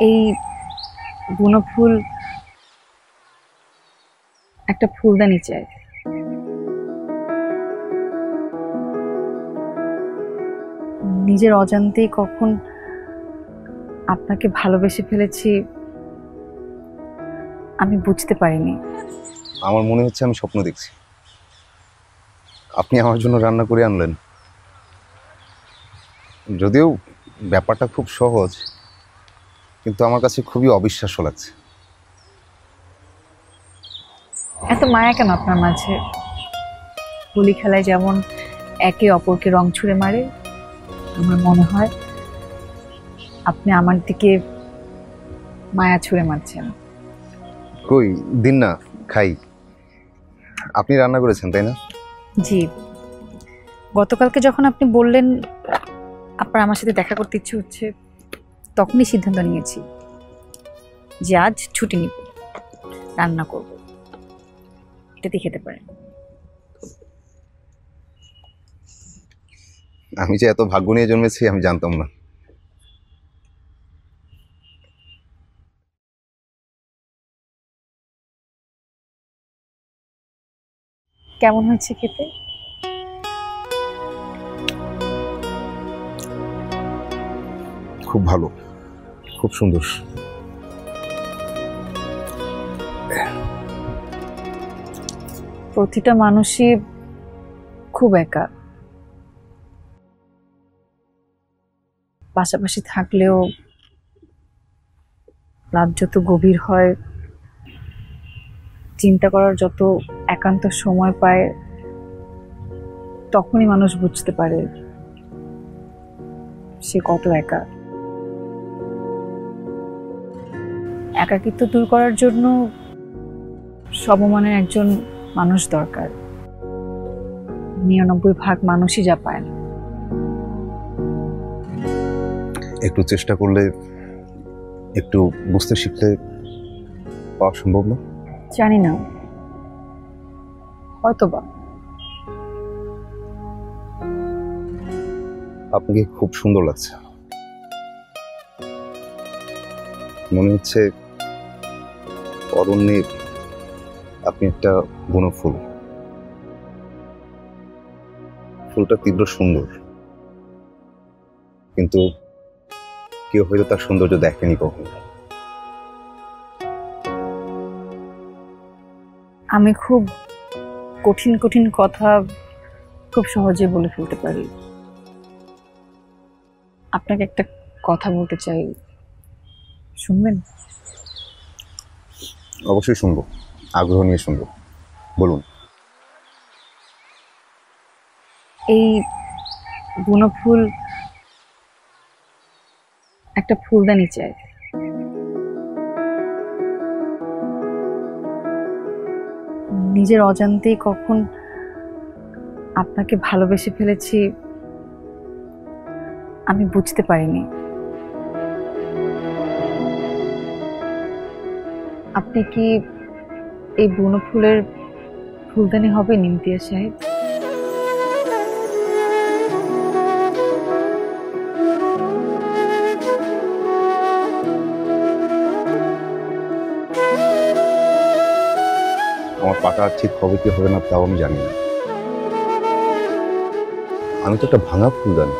এই বুনো ফুল একটা ফুলদানি চাই। নিজের অজান্তেই কখন আপনাকে ভালোবেসে ফেলেছি আমি বুঝতে পারিনি। আমার মনে হচ্ছে আমি স্বপ্ন দেখছি। আপনি আমার জন্য রান্না করে আনলেন, যদিও ব্যাপারটা খুব সহজ, কিন্তু আমার কাছে খুবই অবিশ্বাস্য লাগছে। এত মায়া কেন আপনার মাঝে? হোলি খেলায় যেমন একে অপরকে রং ছুঁড়ে মারে, আমার মনে হয় আপনি আমার দিকে মায়া ছুঁড়ে মারছেন। কই দিন না, খাই। আপনি রান্না করেছেন তাই না? জি, গতকালকে যখন আপনি বললেন আপনার আমার সাথে দেখা করতে ইচ্ছে হচ্ছে, তখনই সিদ্ধান্ত নিয়েছি যে আজ ছুটি নিব, রান্না করব। এটাতে খেতে পারেন। আমি যে এত ভাগ্য নিয়ে জন্মেছি আমি জানতাম না। কেমন হয়েছে খেতে? খুব ভালো, খুব সুন্দর। প্রতিটা মানুষই খুব একা, পাশাপাশি থাকলেও রাত যত গভীর হয়, চিন্তা করার যত একান্ত সময় পায়, তখনই মানুষ বুঝতে পারে সে কত একা। একাকিত্ব দূর করার জন্য সমমানের একজন মানুষ দরকার। 99% মানুষই যা পায় না। একটু চেষ্টা করলে, একটু বুঝতে শিখলে পাওয়া সম্ভব না? জানি না, হয়তোবা। আপনাকে খুব সুন্দর লাগছে। মনে হচ্ছে অরণ্যে আপনি একটা বুনো ফুল। ফুলটা তীব্র সুন্দর, কিন্তু কেউ হয়তো তার সৌন্দর্য দেখেনি কখনো। আমি খুব কঠিন কঠিন কথা খুব সহজে বলে ফেলতে পারি। আপনাকে একটা কথা বলতে চাই, শুনবেন? অবশ্যই শুনবো, আগ্রহ নিয়ে শুনবো, বলুন। এই বুনো ফুল একটা ফুলদানি চাই। নিজের অজান্তেই কখন আপনাকে ভালোবেসে ফেলেছি আমি বুঝতে পারিনি। আপনি কি এই বুনো ফুলের ফুলদানি হবে ইমতিয়াজ সাহেব? আমার পাটা ঠিক হবে কি হবে না তাও আমি জানি না। আমি তো একটা ভাঙা ফুলদানি।